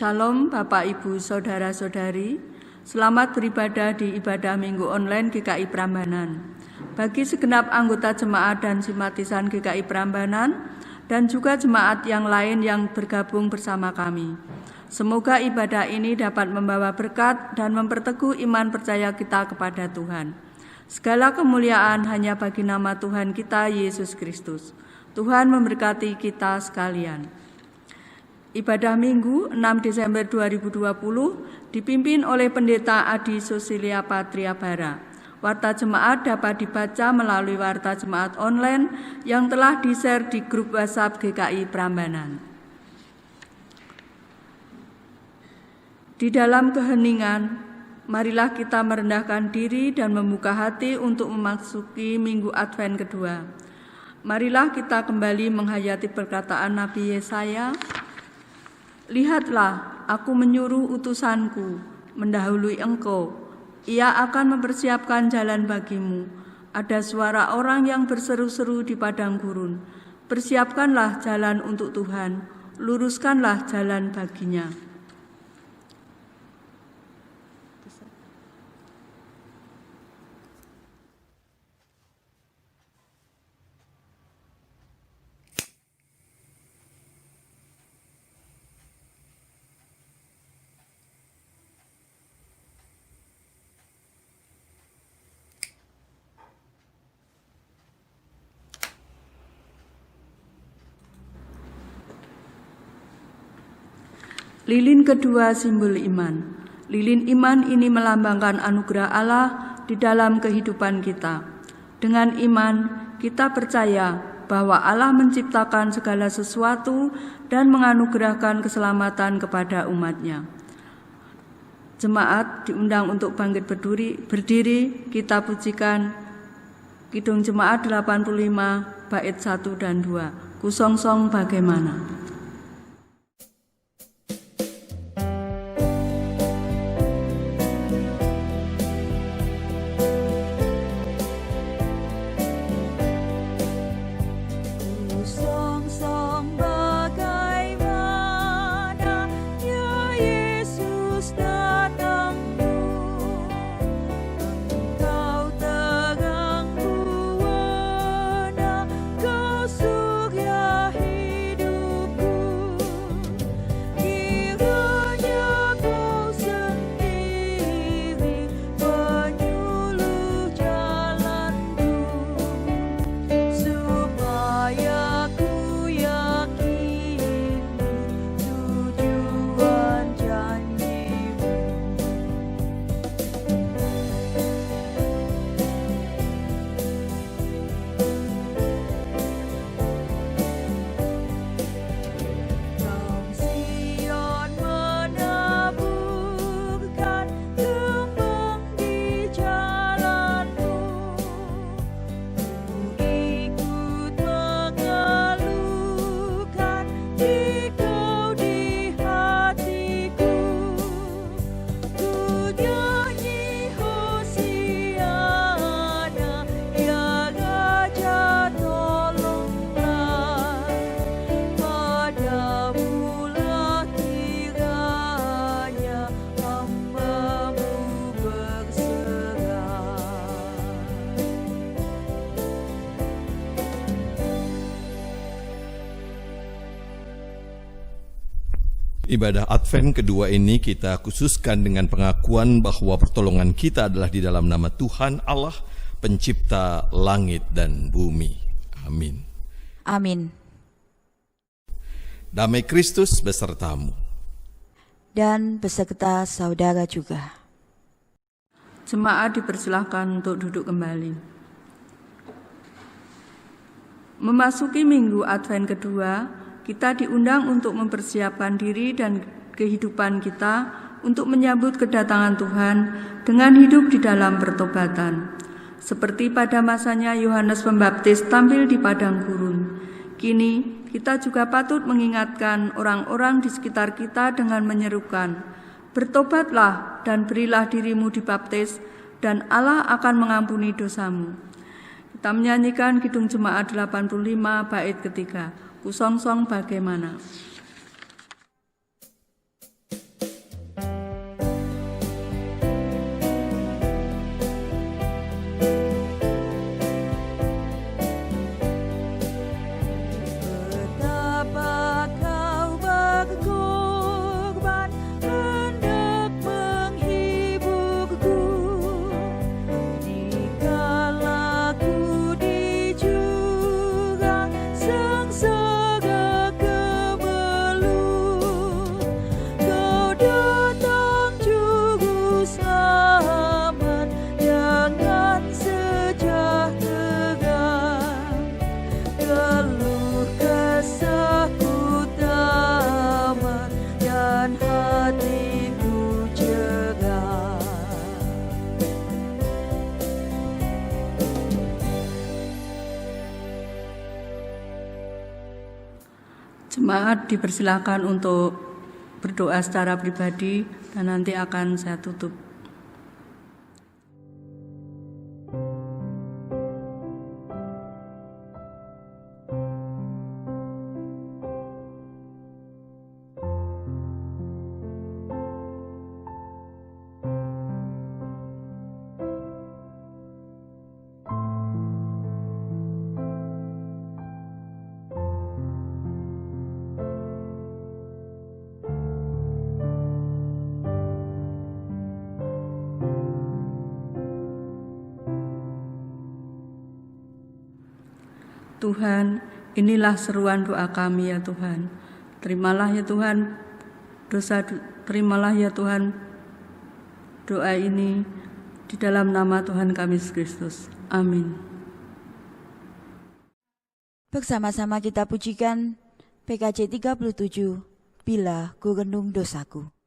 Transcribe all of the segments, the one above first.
Shalom Bapak Ibu Saudara-saudari, selamat beribadah di ibadah Minggu Online GKI Prambanan. Bagi segenap anggota jemaat dan simpatisan GKI Prambanan dan juga jemaat yang lain yang bergabung bersama kami, semoga ibadah ini dapat membawa berkat dan memperteguh iman percaya kita kepada Tuhan. Segala kemuliaan hanya bagi nama Tuhan kita Yesus Kristus. Tuhan memberkati kita sekalian. Ibadah Minggu 6 Desember 2020 dipimpin oleh Pendeta Adi Sosilia Patria Bara. Warta jemaat dapat dibaca melalui warta jemaat online yang telah di-share di grup WhatsApp GKI Prambanan. Di dalam keheningan, marilah kita merendahkan diri dan membuka hati untuk memasuki Minggu Advent kedua. Marilah kita kembali menghayati perkataan Nabi Yesaya, "Lihatlah, aku menyuruh utusanku mendahului engkau. Ia akan mempersiapkan jalan bagimu. Ada suara orang yang berseru-seru di padang gurun. Persiapkanlah jalan untuk Tuhan, luruskanlah jalan baginya." Lilin kedua simbol iman. Lilin iman ini melambangkan anugerah Allah di dalam kehidupan kita. Dengan iman, kita percaya bahwa Allah menciptakan segala sesuatu dan menganugerahkan keselamatan kepada umat-Nya. Jemaat diundang untuk bangkit berdiri, kita pujikan Kidung Jemaat 85, bait 1 dan 2. Kusongsong bagaimana? Ibadah Advent kedua ini kita khususkan dengan pengakuan bahwa pertolongan kita adalah di dalam nama Tuhan Allah, pencipta langit dan bumi. Amin. Amin. Damai Kristus besertamu. Dan beserta saudara juga. Jemaat dipersilahkan untuk duduk kembali. Memasuki Minggu Advent kedua, kita diundang untuk mempersiapkan diri dan kehidupan kita untuk menyambut kedatangan Tuhan dengan hidup di dalam pertobatan. Seperti pada masanya Yohanes Pembaptis tampil di padang gurun, kini kita juga patut mengingatkan orang-orang di sekitar kita dengan menyerukan, "Bertobatlah dan berilah dirimu dibaptis, dan Allah akan mengampuni dosamu." Kita menyanyikan Kidung Jemaat 85, bait ketiga. Kusongsong bagaimana? Jemaat dipersilakan untuk berdoa secara pribadi dan nanti akan saya tutup. Tuhan, inilah seruan doa kami ya Tuhan. Terimalah ya Tuhan terimalah ya Tuhan doa ini di dalam nama Tuhan kami Yesus Kristus. Amin. Bersama-sama kita pujikan PKJ 37, Bila Ku Renung Dosaku.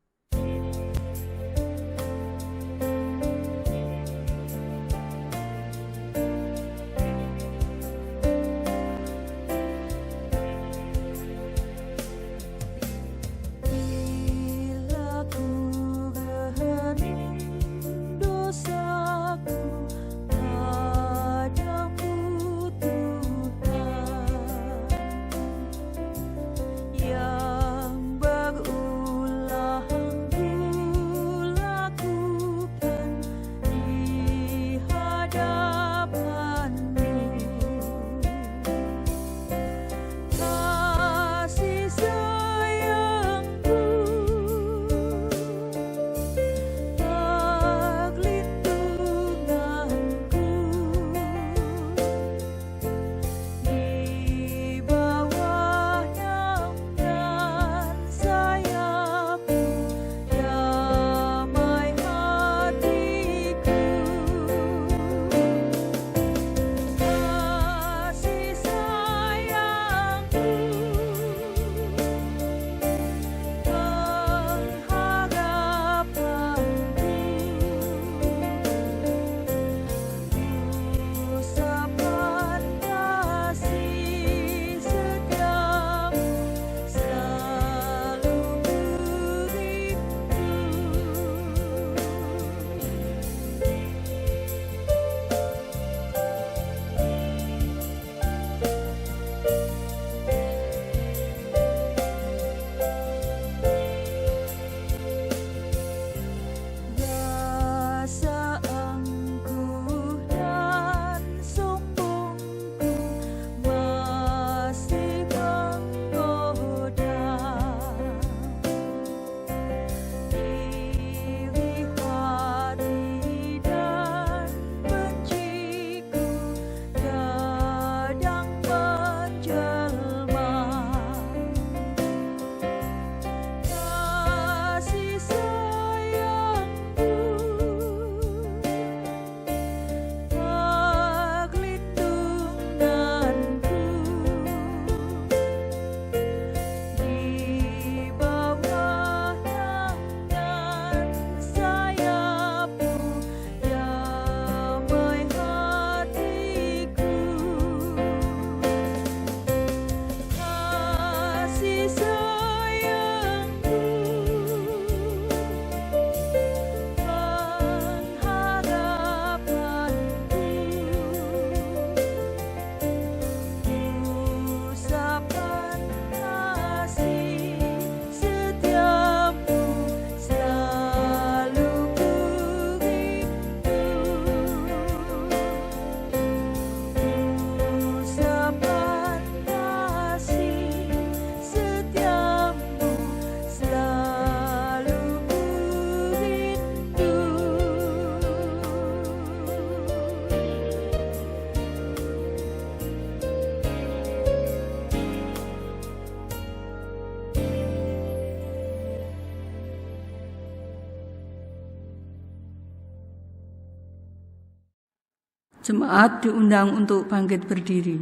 Jemaat diundang untuk bangkit berdiri.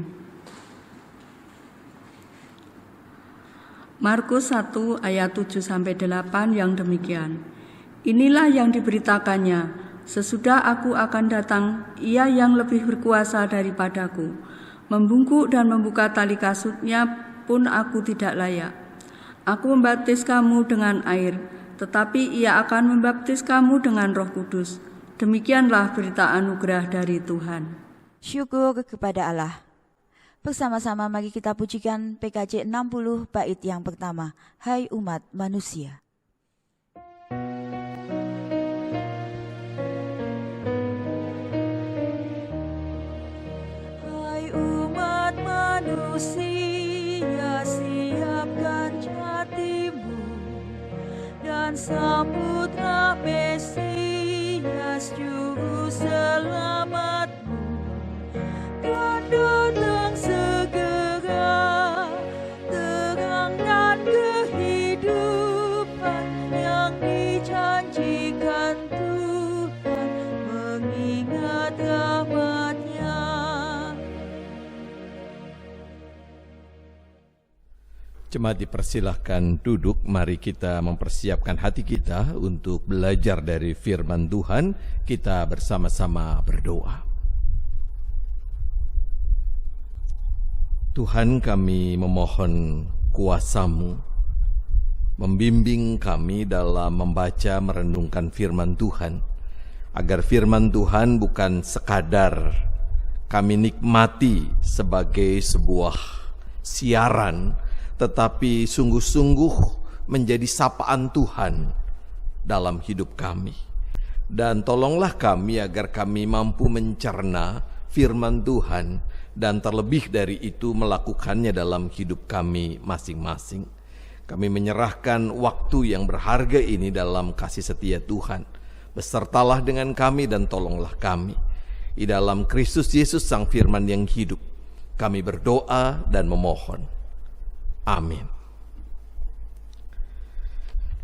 Markus 1 ayat 7-8 yang demikian. Inilah yang diberitakannya, sesudah aku akan datang, ia yang lebih berkuasa daripadaku, membungkuk dan membuka tali kasutnya pun aku tidak layak. Aku membaptis kamu dengan air, tetapi Ia akan membaptis kamu dengan Roh Kudus. Demikianlah berita anugerah dari Tuhan. Syukur kepada Allah. Bersama-sama mari kita pujikan PKJ 60 bait yang pertama. Hai umat manusia. Hai umat manusia, siapkan jatimu dan sambutlah Mesias juru selamatmu. Dan datang segera terang dan kehidupan yang dijanjikan Tuhan, mengingat rahmat-Nya. Jemaat dipersilahkan duduk, mari kita mempersiapkan hati kita untuk belajar dari firman Tuhan. Kita bersama-sama berdoa. Tuhan, kami memohon kuasa-Mu, membimbing kami dalam membaca merenungkan firman Tuhan, agar firman Tuhan bukan sekadar kami nikmati sebagai sebuah siaran, tetapi sungguh-sungguh menjadi sapaan Tuhan dalam hidup kami. Dan tolonglah kami agar kami mampu mencerna firman Tuhan, dan terlebih dari itu melakukannya dalam hidup kami masing-masing. Kami menyerahkan waktu yang berharga ini dalam kasih setia Tuhan. Besertalah dengan kami dan tolonglah kami. Di dalam Kristus Yesus Sang Firman yang hidup, kami berdoa dan memohon. Amin.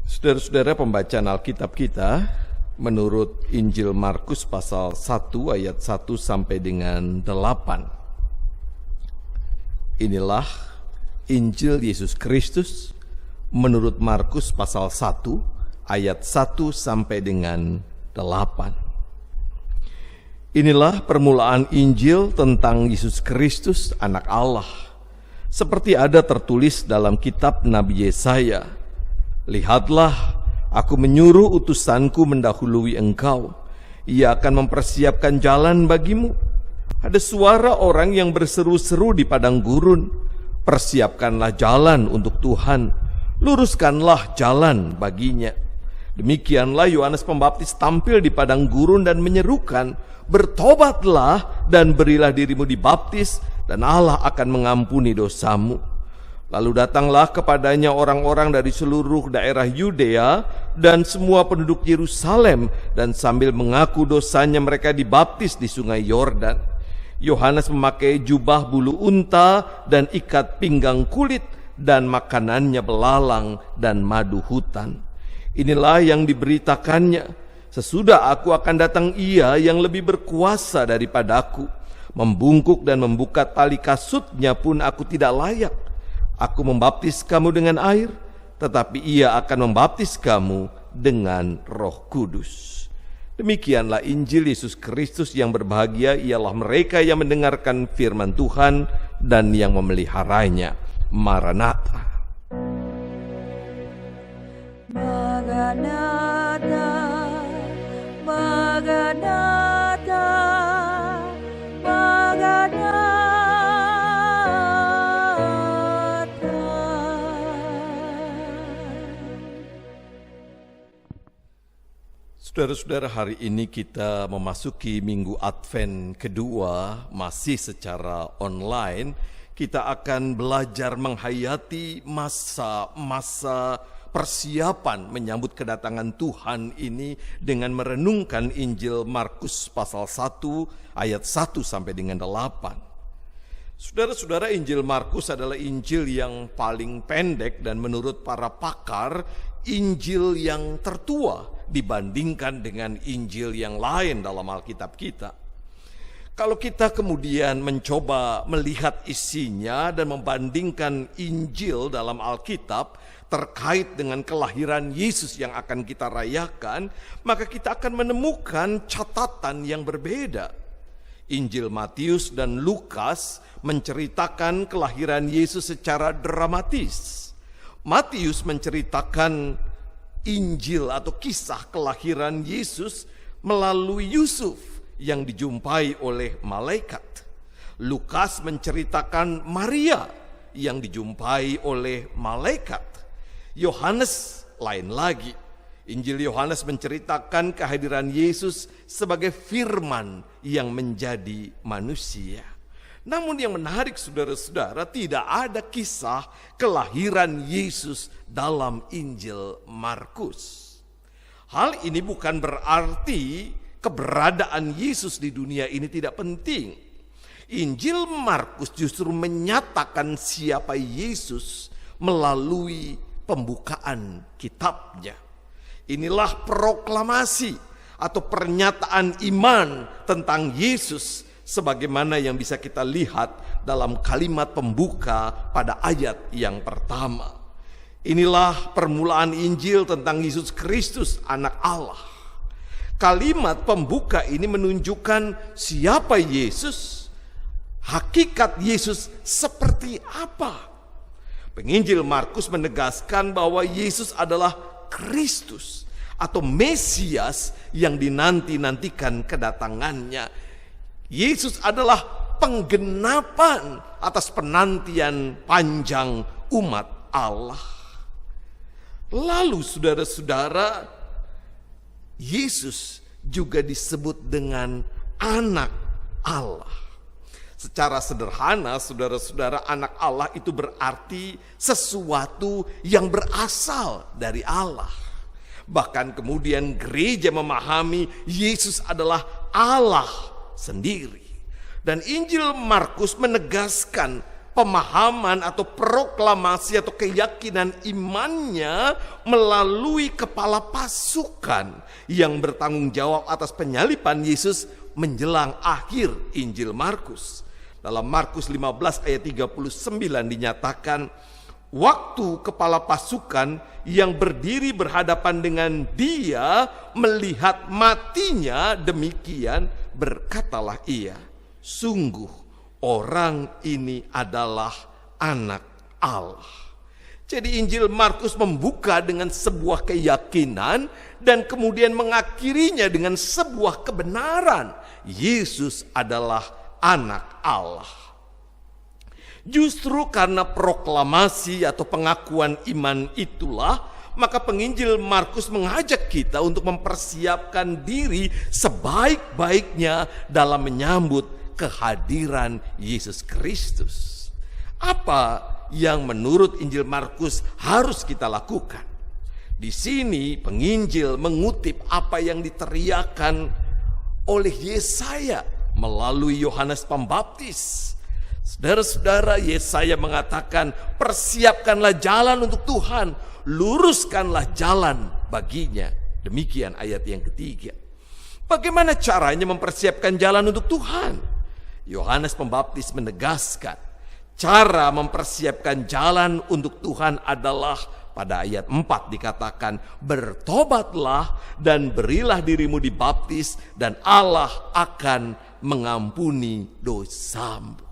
Saudara-saudara, pembacaan Alkitab kita menurut Injil Markus pasal 1 ayat 1 sampai dengan 8. Inilah Injil Yesus Kristus menurut Markus pasal 1 ayat 1 sampai dengan 8. Inilah permulaan Injil tentang Yesus Kristus anak Allah. Seperti ada tertulis dalam kitab Nabi Yesaya, "Lihatlah, aku menyuruh utusanku mendahului engkau. Ia akan mempersiapkan jalan bagimu." Ada suara orang yang berseru-seru di padang gurun, "Persiapkanlah jalan untuk Tuhan, luruskanlah jalan baginya." Demikianlah Yohanes Pembaptis tampil di padang gurun dan menyerukan, "Bertobatlah dan berilah dirimu dibaptis, dan Allah akan mengampuni dosamu." Lalu datanglah kepadanya orang-orang dari seluruh daerah Yudea dan semua penduduk Yerusalem, dan sambil mengaku dosanya mereka dibaptis di sungai Yordan. Yohanes memakai jubah bulu unta dan ikat pinggang kulit, dan makanannya belalang dan madu hutan. Inilah yang diberitakannya, "Sesudah aku akan datang Ia yang lebih berkuasa daripadaku. Membungkuk dan membuka tali kasutnya pun aku tidak layak. Aku membaptis kamu dengan air, tetapi Ia akan membaptis kamu dengan Roh Kudus." Demikianlah Injil Yesus Kristus. Yang berbahagia ialah mereka yang mendengarkan firman Tuhan dan yang memeliharanya. Maranatha. Maranatha, Maranatha, Maranatha. Saudara-saudara, hari ini kita memasuki minggu Advent kedua, masih secara online. Kita akan belajar menghayati masa-masa persiapan menyambut kedatangan Tuhan ini dengan merenungkan Injil Markus pasal 1 ayat 1 sampai dengan 8. Saudara-saudara, Injil Markus adalah Injil yang paling pendek dan menurut para pakar Injil yang tertua dibandingkan dengan Injil yang lain dalam Alkitab kita. Kalau kita kemudian mencoba melihat isinya dan membandingkan Injil dalam Alkitab terkait dengan kelahiran Yesus yang akan kita rayakan, maka kita akan menemukan catatan yang berbeda. Injil Matius dan Lukas menceritakan kelahiran Yesus secara dramatis. Matius menceritakan Injil atau kisah kelahiran Yesus melalui Yusuf yang dijumpai oleh malaikat. Lukas menceritakan Maria yang dijumpai oleh malaikat. Yohanes lain lagi. Injil Yohanes menceritakan kehadiran Yesus sebagai firman yang menjadi manusia. Namun yang menarik saudara-saudara, tidak ada kisah kelahiran Yesus dalam Injil Markus. Hal ini bukan berarti keberadaan Yesus di dunia ini tidak penting. Injil Markus justru menyatakan siapa Yesus melalui pembukaan kitabnya. Inilah proklamasi atau pernyataan iman tentang Yesus sebagaimana yang bisa kita lihat dalam kalimat pembuka pada ayat yang pertama. Inilah permulaan Injil tentang Yesus Kristus, anak Allah. Kalimat pembuka ini menunjukkan siapa Yesus, hakikat Yesus seperti apa. Penginjil Markus menegaskan bahwa Yesus adalah Kristus atau Mesias yang dinanti-nantikan kedatangannya. Yesus adalah penggenapan atas penantian panjang umat Allah. Lalu saudara-saudara, Yesus juga disebut dengan anak Allah. Secara sederhana saudara-saudara, anak Allah itu berarti sesuatu yang berasal dari Allah. Bahkan kemudian gereja memahami Yesus adalah Allah sendiri. Dan Injil Markus menegaskan pemahaman atau proklamasi atau keyakinan imannya melalui kepala pasukan yang bertanggung jawab atas penyaliban Yesus menjelang akhir Injil Markus. Dalam Markus 15 ayat 39 dinyatakan, waktu kepala pasukan yang berdiri berhadapan dengan dia melihat matinya demikian, berkatalah ia, sungguh orang ini adalah anak Allah. Jadi Injil Markus membuka dengan sebuah keyakinan dan kemudian mengakhirinya dengan sebuah kebenaran. Yesus adalah anak Allah. Justru karena proklamasi atau pengakuan iman itulah, maka penginjil Markus mengajak kita untuk mempersiapkan diri sebaik-baiknya dalam menyambut kehadiran Yesus Kristus. Apa yang menurut Injil Markus harus kita lakukan? Di sini penginjil mengutip apa yang diteriakan oleh Yesaya melalui Yohanes Pembaptis. Saudara-saudara, Yesaya mengatakan, persiapkanlah jalan untuk Tuhan, luruskanlah jalan baginya. Demikian ayat yang ketiga. Bagaimana caranya mempersiapkan jalan untuk Tuhan? Yohanes Pembaptis menegaskan, cara mempersiapkan jalan untuk Tuhan adalah pada ayat 4 dikatakan, bertobatlah dan berilah dirimu dibaptis dan Allah akan mengampuni dosamu.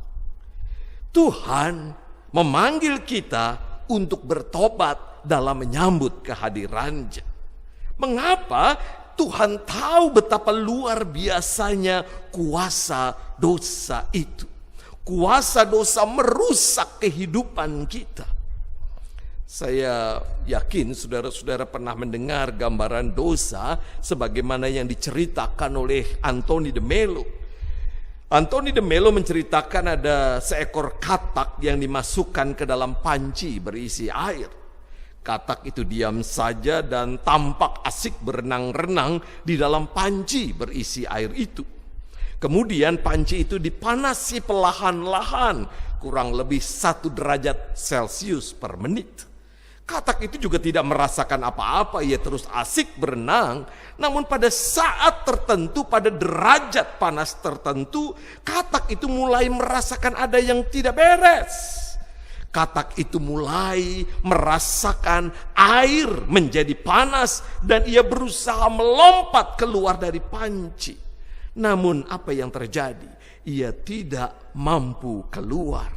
Tuhan memanggil kita untuk bertobat dalam menyambut kehadirannya. Mengapa? Tuhan tahu betapa luar biasanya kuasa dosa itu. Kuasa dosa merusak kehidupan kita. Saya yakin saudara-saudara pernah mendengar gambaran dosa sebagaimana yang diceritakan oleh Anthony de Mello. Anthony de Mello menceritakan ada seekor katak yang dimasukkan ke dalam panci berisi air. Katak itu diam saja dan tampak asik berenang-renang di dalam panci berisi air itu. Kemudian panci itu dipanasi perlahan-lahan kurang lebih 1 derajat Celcius per menit. Katak itu juga tidak merasakan apa-apa, ia terus asik berenang. Namun pada saat tertentu, pada derajat panas tertentu, katak itu mulai merasakan ada yang tidak beres. Katak itu mulai merasakan air menjadi panas dan ia berusaha melompat keluar dari panci. Namun apa yang terjadi? ia tidak mampu keluar.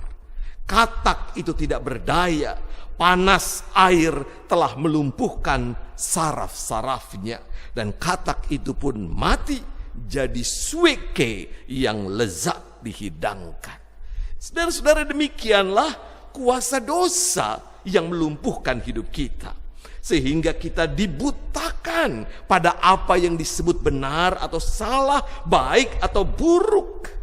Katak itu tidak berdaya, panas air telah melumpuhkan saraf-sarafnya, dan katak itu pun mati jadi sueke yang lezat dihidangkan. Saudara-saudara, demikianlah kuasa dosa yang melumpuhkan hidup kita, sehingga kita dibutakan pada apa yang disebut benar atau salah, baik atau buruk.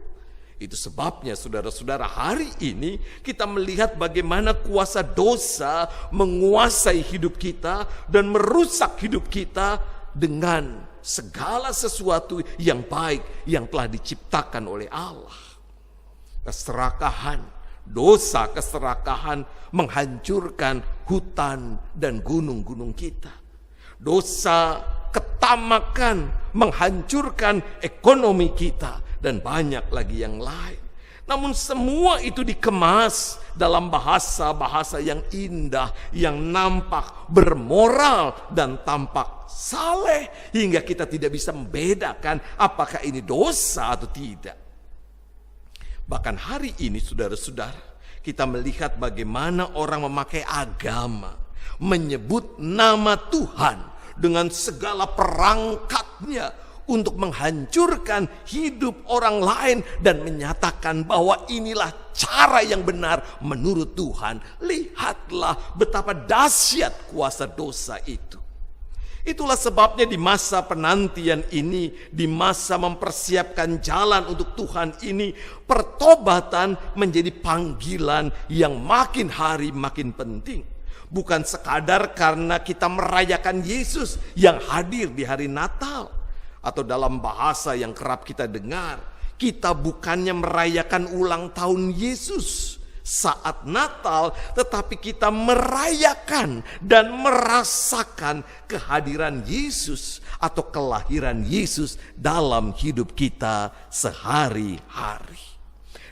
Itu sebabnya saudara-saudara, hari ini kita melihat bagaimana kuasa dosa menguasai hidup kita dan merusak hidup kita dengan segala sesuatu yang baik yang telah diciptakan oleh Allah. Keserakahan, dosa keserakahan menghancurkan hutan dan gunung-gunung kita. Dosa ketamakan menghancurkan ekonomi kita, dan banyak lagi yang lain. Namun semua itu dikemas dalam bahasa-bahasa yang indah, yang nampak bermoral dan tampak saleh, hingga kita tidak bisa membedakan apakah ini dosa atau tidak. Bahkan hari ini saudara-saudara, kita melihat bagaimana orang memakai agama, menyebut nama Tuhan dengan segala perangkatnya untuk menghancurkan hidup orang lain dan menyatakan bahwa inilah cara yang benar menurut Tuhan. Lihatlah betapa dahsyat kuasa dosa itu. Itulah sebabnya di masa penantian ini, di masa mempersiapkan jalan untuk Tuhan ini, pertobatan menjadi panggilan yang makin hari makin penting. Bukan sekadar karena kita merayakan Yesus yang hadir di hari Natal, atau dalam bahasa yang kerap kita dengar, kita bukannya merayakan ulang tahun Yesus saat Natal, tetapi kita merayakan dan merasakan kehadiran Yesus atau kelahiran Yesus dalam hidup kita sehari-hari.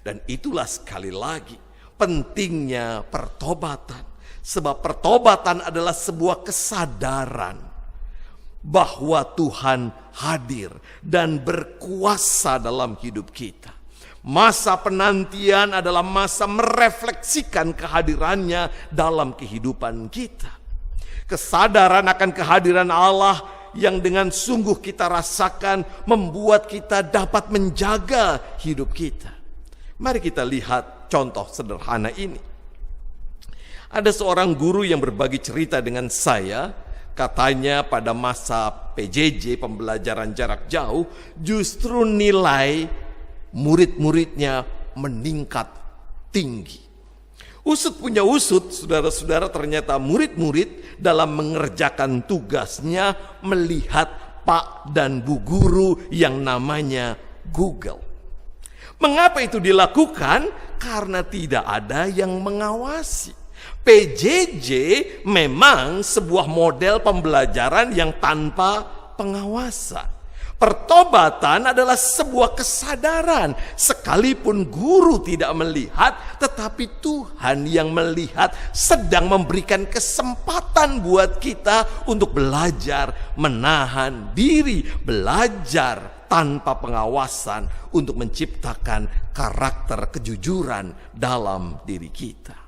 Dan itulah sekali lagi pentingnya pertobatan, sebab pertobatan adalah sebuah kesadaran bahwa Tuhan hadir dan berkuasa dalam hidup kita. Masa penantian adalah masa merefleksikan kehadirannya dalam kehidupan kita. Kesadaran akan kehadiran Allah yang dengan sungguh kita rasakan membuat kita dapat menjaga hidup kita. Mari kita lihat contoh sederhana ini. Ada seorang guru yang berbagi cerita dengan saya. Katanya pada masa PJJ, pembelajaran jarak jauh, justru nilai murid-muridnya meningkat tinggi. Usut punya usut, saudara-saudara, ternyata murid-murid dalam mengerjakan tugasnya melihat Pak dan Bu Guru yang namanya Google. Mengapa itu dilakukan? Karena tidak ada yang mengawasi. PJJ memang sebuah model pembelajaran yang tanpa pengawasan. Pertobatan adalah sebuah kesadaran. Sekalipun guru tidak melihat, tetapi Tuhan yang melihat sedang memberikan kesempatan buat kita untuk belajar menahan diri, belajar tanpa pengawasan untuk menciptakan karakter kejujuran dalam diri kita.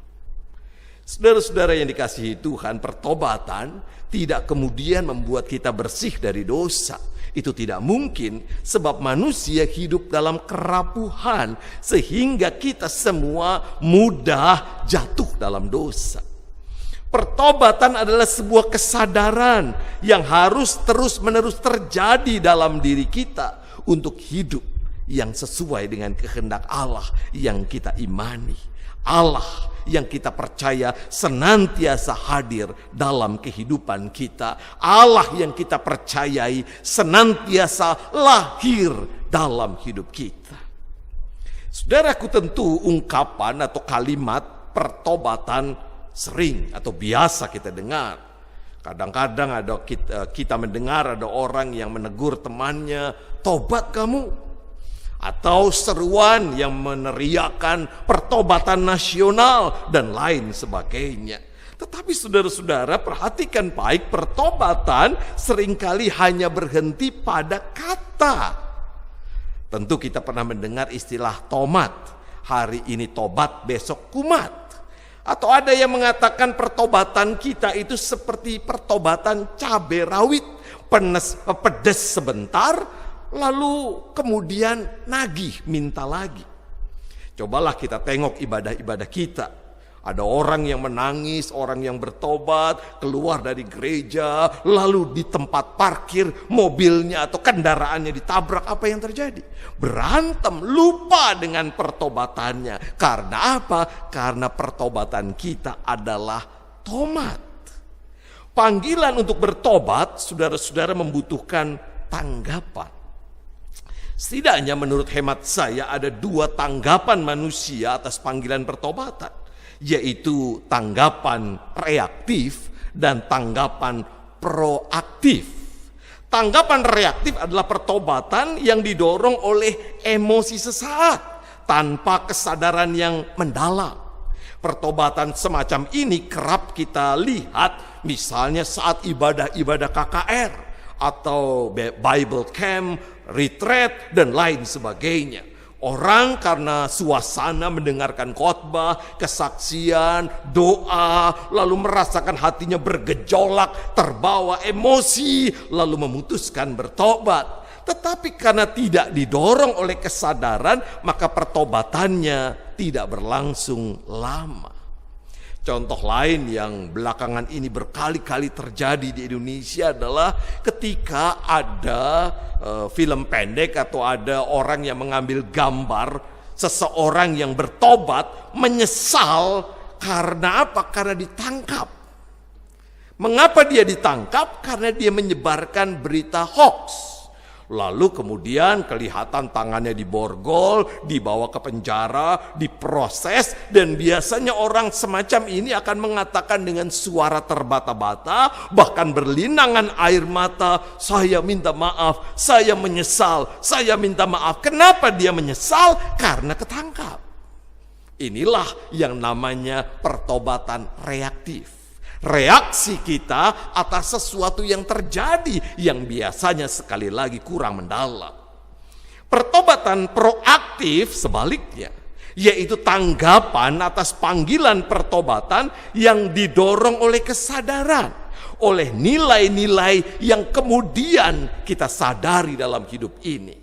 Saudara-saudara yang dikasihi Tuhan, pertobatan tidak kemudian membuat kita bersih dari dosa. Itu tidak mungkin, sebab manusia hidup dalam kerapuhan sehingga kita semua mudah jatuh dalam dosa. Pertobatan adalah sebuah kesadaran yang harus terus-menerus terjadi dalam diri kita untuk hidup yang sesuai dengan kehendak Allah yang kita imani. Allah yang kita percaya senantiasa hadir dalam kehidupan kita. Allah yang kita percayai senantiasa lahir dalam hidup kita. Saudaraku, tentu ungkapan atau kalimat pertobatan sering atau biasa kita dengar. Kadang-kadang ada kita mendengar ada orang yang menegur temannya, "Tobat kamu." Atau seruan yang meneriakan pertobatan nasional dan lain sebagainya. Tetapi saudara-saudara, perhatikan baik, pertobatan seringkali hanya berhenti pada kata. Tentu kita pernah mendengar istilah tomat. Hari ini tobat, besok kumat. Atau ada yang mengatakan pertobatan kita itu seperti pertobatan cabai rawit. Pedas sebentar, lalu kemudian nagih, minta lagi. Cobalah kita tengok ibadah-ibadah kita. Ada orang yang menangis, orang yang bertobat, keluar dari gereja, lalu di tempat parkir mobilnya atau kendaraannya ditabrak. Apa yang terjadi? Berantem, lupa dengan pertobatannya. Karena apa? Karena pertobatan kita adalah tomat. Panggilan untuk bertobat, saudara-saudara, membutuhkan tanggapan. Setidaknya menurut hemat saya ada 2 tanggapan manusia atas panggilan pertobatan, yaitu tanggapan reaktif dan tanggapan proaktif. Tanggapan reaktif adalah pertobatan yang didorong oleh emosi sesaat tanpa kesadaran yang mendalam. Pertobatan semacam ini kerap kita lihat misalnya saat ibadah-ibadah KKR atau Bible Camp, retreat, dan lain sebagainya. Orang karena suasana mendengarkan khotbah, kesaksian, doa, lalu merasakan hatinya bergejolak, terbawa emosi, lalu memutuskan bertobat. Tetapi karena tidak didorong oleh kesadaran, maka pertobatannya tidak berlangsung lama. Contoh lain yang belakangan ini berkali-kali terjadi di Indonesia adalah ketika ada film pendek atau ada orang yang mengambil gambar seseorang yang bertobat menyesal karena apa? Karena ditangkap. Mengapa dia ditangkap? Karena dia menyebarkan berita hoax. Lalu kemudian kelihatan tangannya diborgol, dibawa ke penjara, diproses, dan biasanya orang semacam ini akan mengatakan dengan suara terbata-bata, bahkan berlinangan air mata, "Saya minta maaf, saya menyesal, saya minta maaf." Kenapa dia menyesal? Karena ketangkap. Inilah yang namanya pertobatan reaktif. Reaksi kita atas sesuatu yang terjadi yang biasanya sekali lagi kurang mendalam. Pertobatan proaktif sebaliknya, yaitu tanggapan atas panggilan pertobatan yang didorong oleh kesadaran, oleh nilai-nilai yang kemudian kita sadari dalam hidup ini.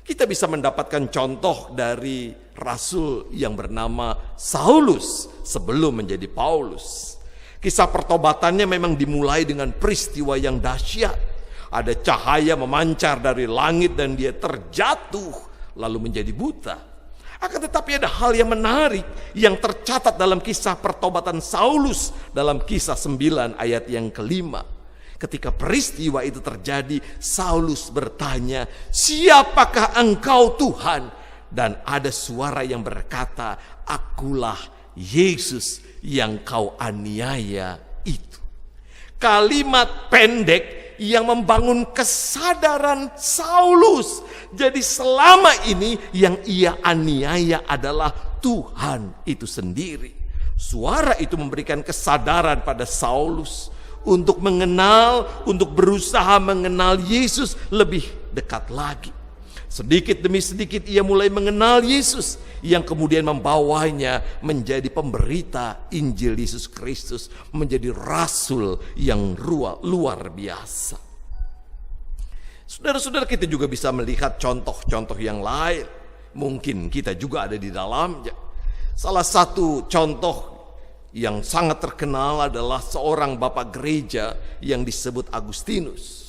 Kita bisa mendapatkan contoh dari rasul yang bernama Saulus sebelum menjadi Paulus. Kisah pertobatannya memang dimulai dengan peristiwa yang dahsyat. Ada cahaya memancar dari langit dan dia terjatuh lalu menjadi buta. Akan tetapi ada hal yang menarik yang tercatat dalam kisah pertobatan Saulus dalam Kisah 9 ayat yang ke-5. Ketika peristiwa itu terjadi, Saulus bertanya, "Siapakah engkau Tuhan?" Dan ada suara yang berkata, "Akulah Yesus yang kau aniaya itu." Kalimat pendek yang membangun kesadaran Saulus. Jadi selama ini yang ia aniaya adalah Tuhan itu sendiri. Suara itu memberikan kesadaran pada Saulus untuk mengenal, untuk berusaha mengenal Yesus lebih dekat lagi. Sedikit demi sedikit ia mulai mengenal Yesus yang kemudian membawanya menjadi pemberita Injil Yesus Kristus, menjadi rasul yang luar biasa. Saudara-saudara, kita juga bisa melihat contoh-contoh yang lain. Mungkin kita juga ada di dalamnya. Salah satu contoh yang sangat terkenal adalah seorang bapak gereja yang disebut Agustinus.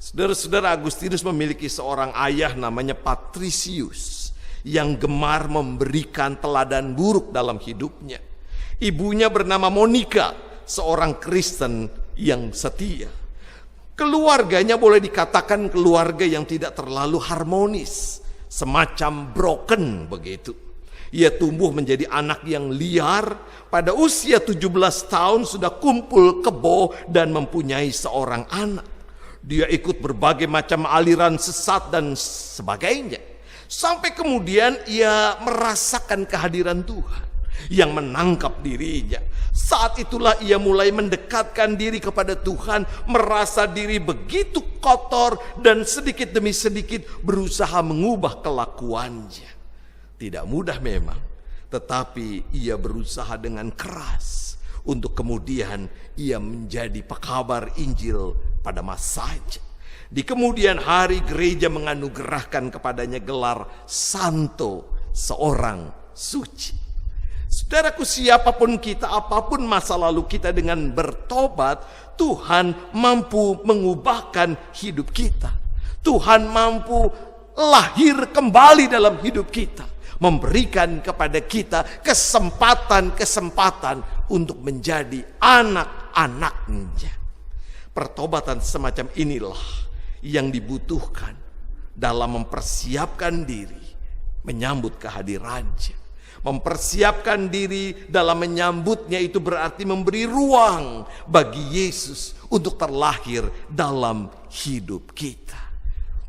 Saudara-saudara, Agustinus memiliki seorang ayah namanya Patricius yang gemar memberikan teladan buruk dalam hidupnya. Ibunya bernama Monica, seorang Kristen yang setia. Keluarganya boleh dikatakan keluarga yang tidak terlalu harmonis, semacam broken begitu. Ia tumbuh menjadi anak yang liar. Pada usia 17 tahun sudah kumpul kebo dan mempunyai seorang anak. Dia ikut berbagai macam aliran sesat dan sebagainya. Sampai kemudian ia merasakan kehadiran Tuhan. yang menangkap dirinya. Saat itulah ia mulai mendekatkan diri kepada Tuhan, merasa diri begitu kotor dan sedikit demi sedikit berusaha mengubah kelakuannya. Tidak mudah memang, tetapi ia berusaha dengan keras untuk kemudian ia menjadi pekabar Injil pada masanya. Di kemudian hari gereja menganugerahkan kepadanya gelar Santo, seorang suci. Saudaraku, siapapun kita, apapun masa lalu kita, dengan bertobat Tuhan mampu mengubahkan hidup kita. Tuhan mampu lahir kembali dalam hidup kita, memberikan kepada kita kesempatan untuk menjadi anak-anaknya. Pertobatan semacam inilah yang dibutuhkan dalam mempersiapkan diri menyambut kehadirannya. Mempersiapkan diri dalam menyambutnya itu berarti memberi ruang bagi Yesus untuk terlahir dalam hidup kita.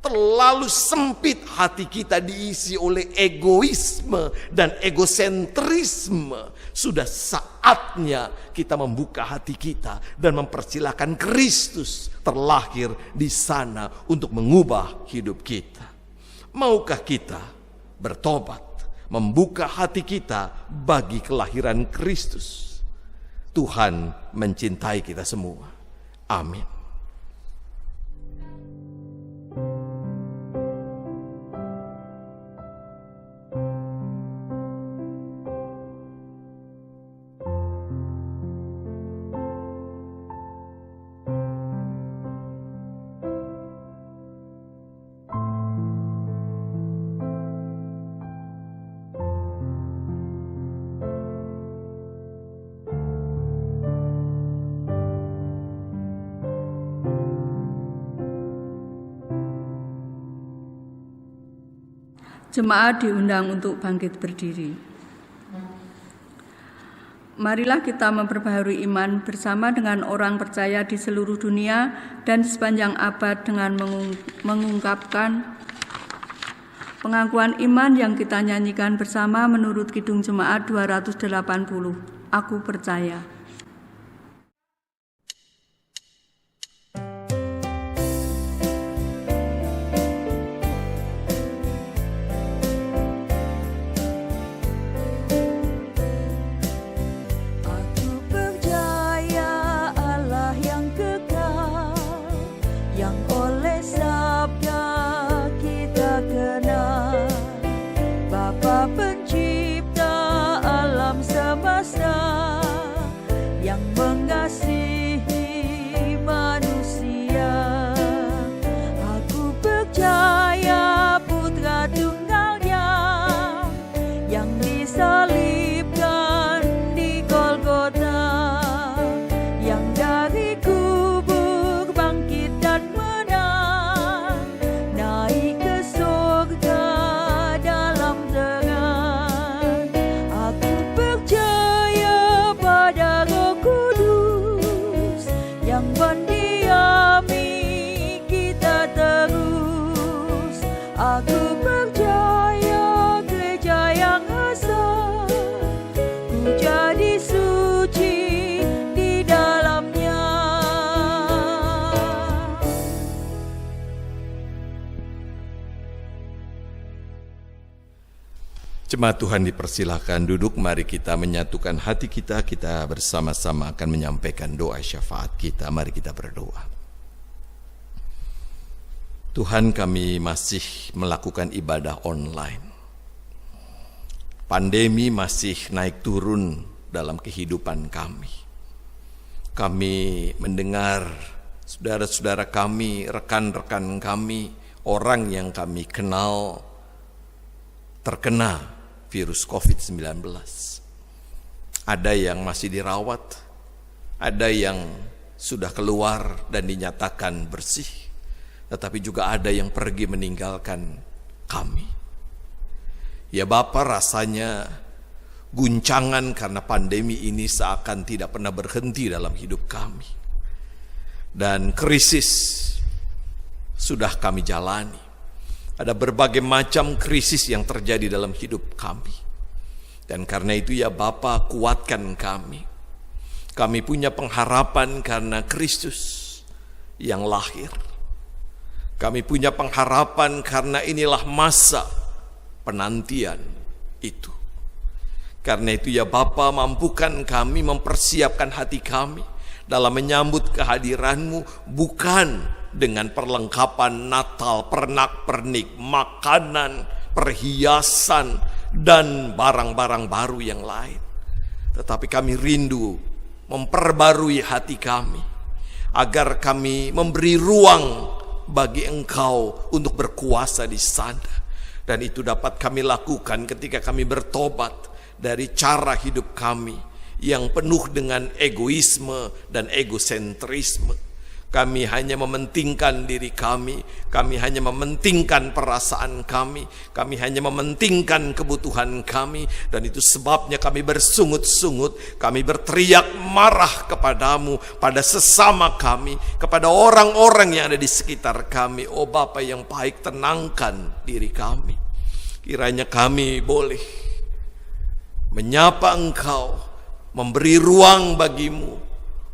Terlalu sempit hati kita diisi oleh egoisme dan egosentrisme. Sudah saatnya kita membuka hati kita dan mempersilahkan Kristus terlahir di sana untuk mengubah hidup kita. Maukah kita bertobat, membuka hati kita bagi kelahiran Kristus? Tuhan mencintai kita semua. Amin. Jemaat diundang untuk bangkit berdiri. Marilah kita memperbaharui iman bersama dengan orang percaya di seluruh dunia dan sepanjang abad dengan mengungkapkan pengakuan iman yang kita nyanyikan bersama menurut Kidung Jemaat 280. Aku percaya. Jemaat Tuhan dipersilahkan duduk, mari kita menyatukan hati kita, kita bersama-sama akan menyampaikan doa syafaat kita. Mari kita berdoa. Tuhan, kami masih melakukan ibadah online. Pandemi masih naik turun dalam kehidupan kami. Kami mendengar saudara-saudara kami, rekan-rekan kami, orang yang kami kenal terkena virus COVID-19. Ada yang masih dirawat, ada yang sudah keluar dan dinyatakan bersih, tetapi juga ada yang pergi meninggalkan kami. Ya Bapa, rasanya guncangan karena pandemi ini seakan tidak pernah berhenti dalam hidup kami. Dan krisis sudah kami jalani. Ada berbagai macam krisis yang terjadi dalam hidup kami. Dan karena itu ya Bapa, kuatkan kami. Kami punya pengharapan karena Kristus yang lahir. Kami punya pengharapan karena inilah masa penantian itu. Karena itu ya Bapa, mampukan kami mempersiapkan hati kami dalam menyambut kehadiran-Mu, bukan dengan perlengkapan Natal, pernak-pernik, makanan, perhiasan, dan barang-barang baru yang lain. Tetapi kami rindu memperbarui hati kami, agar kami memberi ruang bagi Engkau untuk berkuasa di sana. Dan itu dapat kami lakukan ketika kami bertobat dari cara hidup kami yang penuh dengan egoisme dan egosentrisme. Kami hanya mementingkan diri kami hanya mementingkan perasaan kami hanya mementingkan kebutuhan kami. Dan itu sebabnya kami bersungut-sungut, kami berteriak marah kepadamu, pada sesama kami, kepada orang-orang yang ada di sekitar kami. Oh Bapa yang baik, tenangkan diri kami. Kiranya kami boleh menyapa Engkau, memberi ruang bagimu,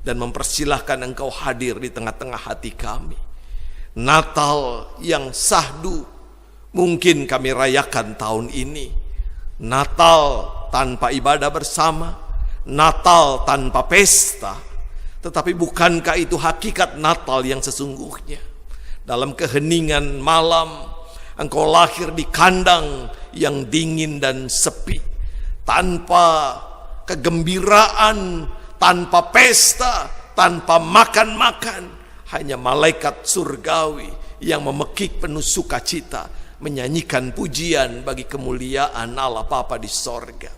dan mempersilahkan Engkau hadir di tengah-tengah hati kami. Natal yang syahdu mungkin kami rayakan tahun ini. Natal tanpa ibadah bersama, Natal tanpa pesta. Tetapi bukankah itu hakikat Natal yang sesungguhnya? Dalam keheningan malam, Engkau lahir di kandang yang dingin dan sepi, tanpa kegembiraan, tanpa pesta, tanpa makan-makan. Hanya malaikat surgawi yang memekik penuh sukacita, menyanyikan pujian bagi kemuliaan Allah Bapa di sorga.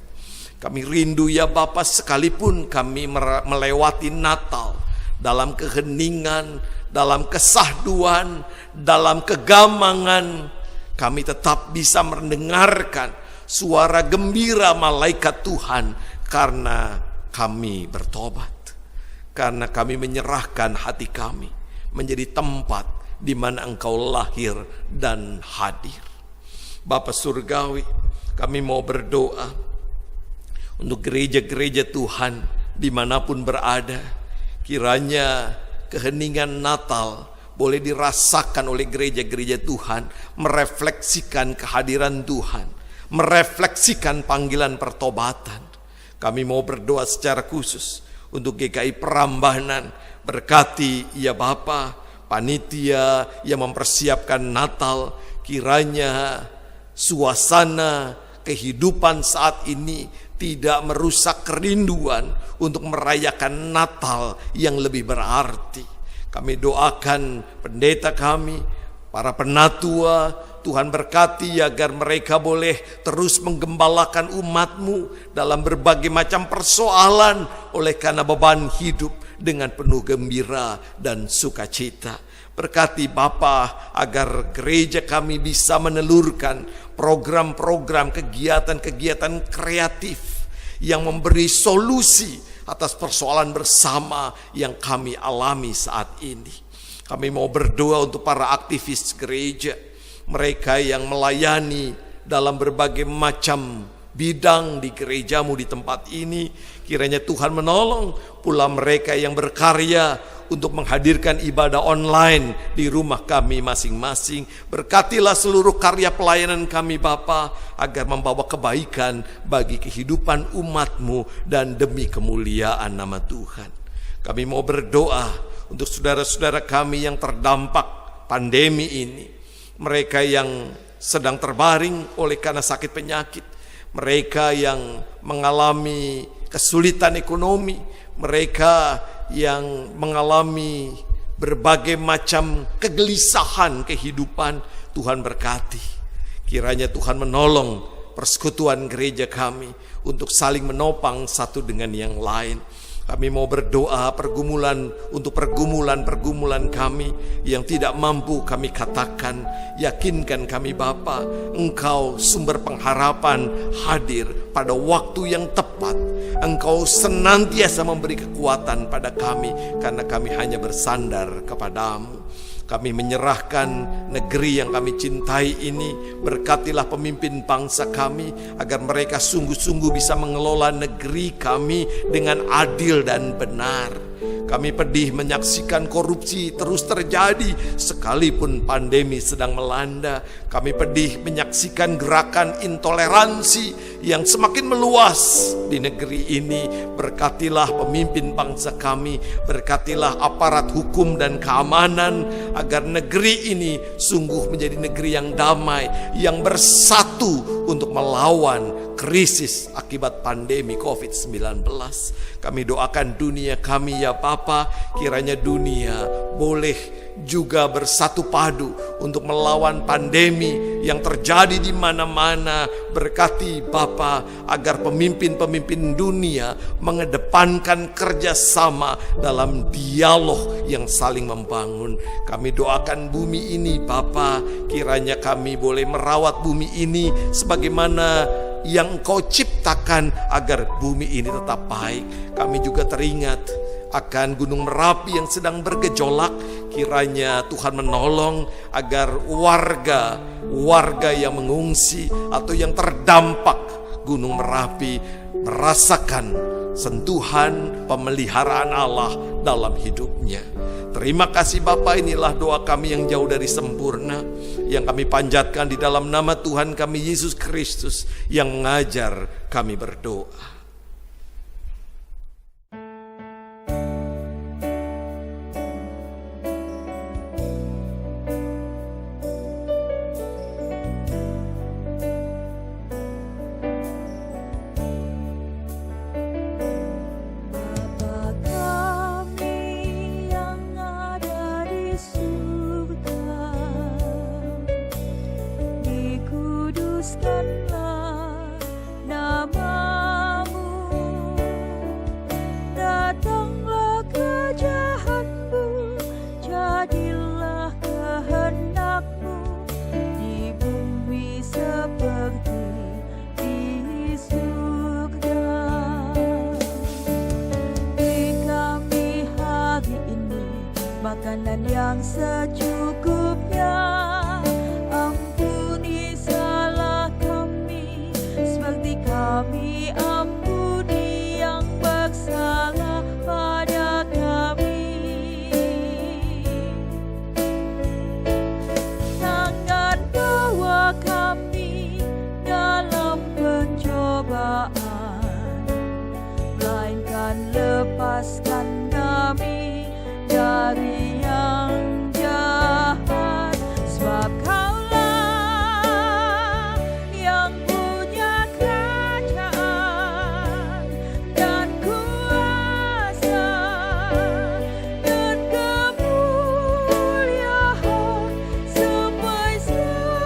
Kami rindu ya Bapa, sekalipun kami melewati Natal dalam keheningan, dalam kesahduan, dalam kegamangan, kami tetap bisa mendengarkan suara gembira malaikat Tuhan, karena kami bertobat, karena kami menyerahkan hati kami menjadi tempat di mana Engkau lahir dan hadir. Bapa surgawi, kami mau berdoa untuk gereja-gereja Tuhan dimanapun berada. Kiranya keheningan Natal boleh dirasakan oleh gereja-gereja Tuhan, merefleksikan kehadiran Tuhan, merefleksikan panggilan pertobatan. Kami mau berdoa secara khusus untuk GKI Prambanan. Berkati ya Bapa, panitia yang mempersiapkan Natal. Kiranya suasana kehidupan saat ini tidak merusak kerinduan untuk merayakan Natal yang lebih berarti. Kami doakan pendeta kami, para penatua, Tuhan berkati agar mereka boleh terus menggembalakan umat-Mu dalam berbagai macam persoalan oleh karena beban hidup dengan penuh gembira dan sukacita. Berkati Bapa agar gereja kami bisa menelurkan program-program, kegiatan-kegiatan kreatif yang memberi solusi atas persoalan bersama yang kami alami saat ini. Kami mau berdoa untuk para aktivis gereja, mereka yang melayani dalam berbagai macam bidang di gereja-Mu di tempat ini. Kiranya Tuhan menolong pula mereka yang berkarya untuk menghadirkan ibadah online di rumah kami masing-masing. Berkatilah seluruh karya pelayanan kami Bapa, agar membawa kebaikan bagi kehidupan umat-Mu dan demi kemuliaan nama Tuhan. Kami mau berdoa untuk saudara-saudara kami yang terdampak pandemi ini, mereka yang sedang terbaring oleh karena sakit penyakit, mereka yang mengalami kesulitan ekonomi, mereka yang mengalami berbagai macam kegelisahan kehidupan. Tuhan berkati, kiranya Tuhan menolong persekutuan gereja kami untuk saling menopang satu dengan yang lain. Kami mau berdoa untuk pergumulan kami yang tidak mampu kami katakan. Yakinkan kami Bapa, Engkau sumber pengharapan hadir pada waktu yang tepat. Engkau senantiasa memberi kekuatan pada kami, karena kami hanya bersandar kepadamu. Kami menyerahkan negeri yang kami cintai ini. Berkatilah pemimpin bangsa kami, agar mereka sungguh-sungguh bisa mengelola negeri kami dengan adil dan benar. Kami pedih menyaksikan korupsi terus terjadi sekalipun pandemi sedang melanda. Kami pedih menyaksikan gerakan intoleransi yang semakin meluas di negeri ini. Berkatilah pemimpin bangsa kami, berkatilah aparat hukum dan keamanan, agar negeri ini sungguh menjadi negeri yang damai, yang bersatu untuk melawan krisis akibat pandemi COVID-19. Kami doakan dunia kami ya Bapa, kiranya dunia boleh juga bersatu padu untuk melawan pandemi yang terjadi di mana-mana. Berkati Bapa agar pemimpin-pemimpin dunia mengedepankan kerjasama dalam dialog yang saling membangun. Kami doakan bumi ini Bapa, kiranya kami boleh merawat bumi ini sebagaimana yang Engkau ciptakan agar bumi ini tetap baik. Kami juga teringat akan Gunung Merapi yang sedang bergejolak. Kiranya Tuhan menolong agar warga yang mengungsi atau yang terdampak Gunung Merapi merasakan sentuhan pemeliharaan Allah dalam hidupnya. Terima kasih Bapa, inilah doa kami yang jauh dari sempurna, yang kami panjatkan di dalam nama Tuhan kami Yesus Kristus yang mengajar kami berdoa. Makanan yang secukupnya, ampuni salah kami, seperti kami ampuni yang bersalah pada kami. Jangan bawa kami dalam pencobaan, melainkan lepaskan kami dari yang jahat, sebab Kaulah yang punya kerajaan dan kuasa dan kemuliaan sampai selama-lamanya.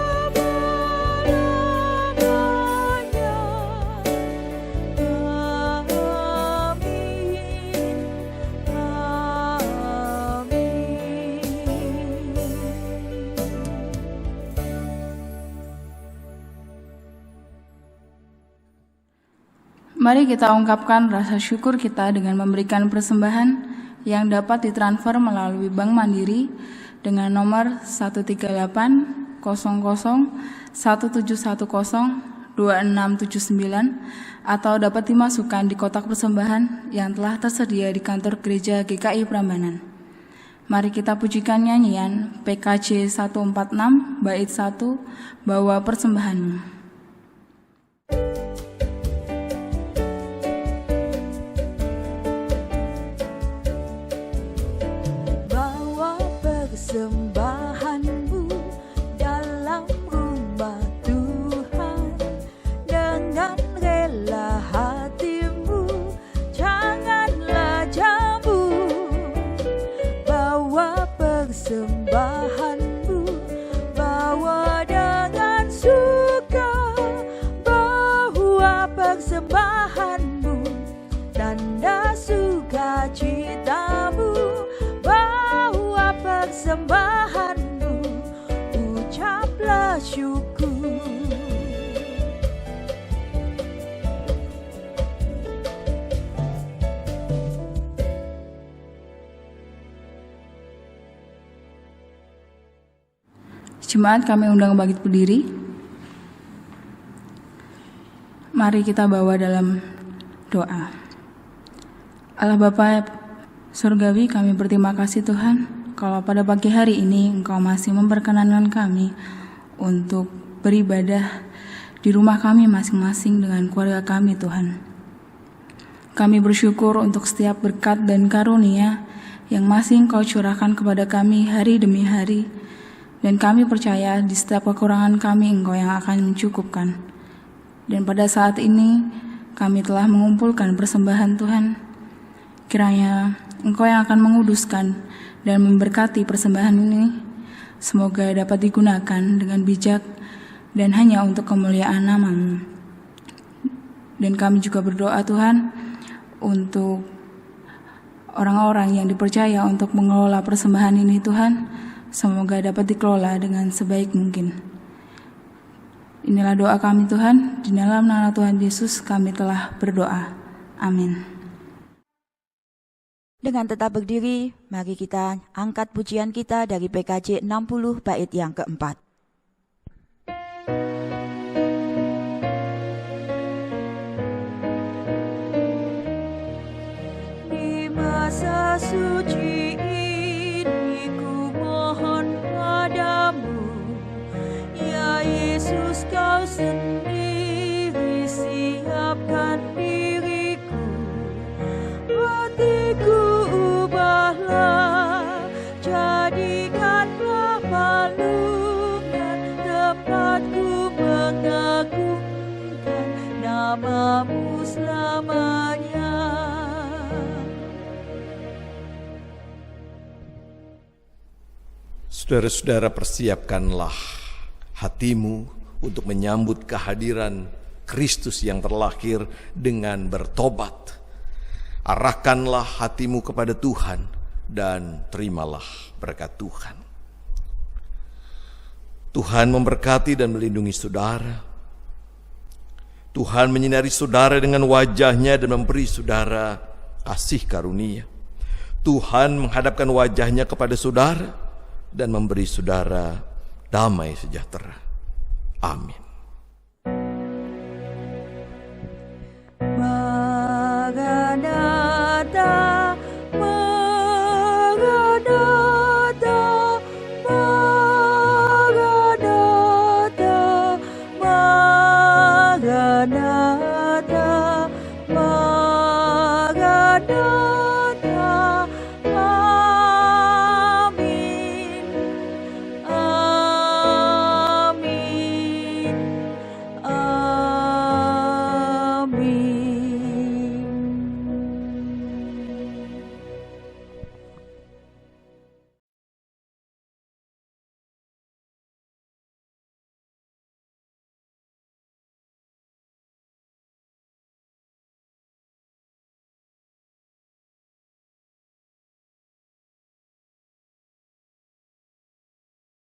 Mari kita ungkapkan rasa syukur kita dengan memberikan persembahan yang dapat ditransfer melalui Bank Mandiri dengan nomor 138 00 1710 2679 atau dapat dimasukkan di kotak persembahan yang telah tersedia di kantor gereja GKI Prambanan. Mari kita pujikan nyanyian PKJ 146 bait 1, Bawa Persembahanmu. Sembahanmu dalam rumah Tuhan dengan rela hatimu, janganlah jambu. Bawa persembahanmu, bawa dengan suka, bawa persembahanmu, tanda sukacitamu. Persembahanmu, ucaplah syukur. Jemaat kami undang bangkit berdiri. Mari kita bawa dalam doa. Allah Bapa Surgawi, kami berterima kasih Tuhan, kalau pada pagi hari ini Engkau masih memperkenankan kami untuk beribadah di rumah kami masing-masing dengan keluarga kami Tuhan. Kami bersyukur untuk setiap berkat dan karunia yang masih Engkau curahkan kepada kami hari demi hari. Dan kami percaya di setiap kekurangan kami Engkau yang akan mencukupkan. Dan pada saat ini kami telah mengumpulkan persembahan Tuhan. Kiranya Engkau yang akan menguduskan dan memberkati persembahan ini. Semoga dapat digunakan dengan bijak dan hanya untuk kemuliaan nama-Mu. Dan kami juga berdoa Tuhan untuk orang-orang yang dipercaya untuk mengelola persembahan ini Tuhan. Semoga dapat dikelola dengan sebaik mungkin. Inilah doa kami Tuhan, di dalam nama Tuhan Yesus kami telah berdoa. Amin. Dengan tetap berdiri, mari kita angkat pujian kita dari PKJ 60 bait yang keempat. Di masa suci ini ku mohon padamu, ya Yesus, Kau sendiri siapkan diriku. Hatiku ubahlah, jadikanlah palungan tempatku mengagungkan nama-Mu selamanya. Saudara-saudara, persiapkanlah hatimu untuk menyambut kehadiran Kristus yang terlahir dengan bertobat. Arahkanlah hatimu kepada Tuhan dan terimalah berkat Tuhan. Tuhan memberkati dan melindungi saudara. Tuhan menyinari saudara dengan wajah-Nya dan memberi saudara kasih karunia. Tuhan menghadapkan wajah-Nya kepada saudara dan memberi saudara damai sejahtera. Amin. Maranatha, Maranatha, Maranatha, Maranatha, Maranatha.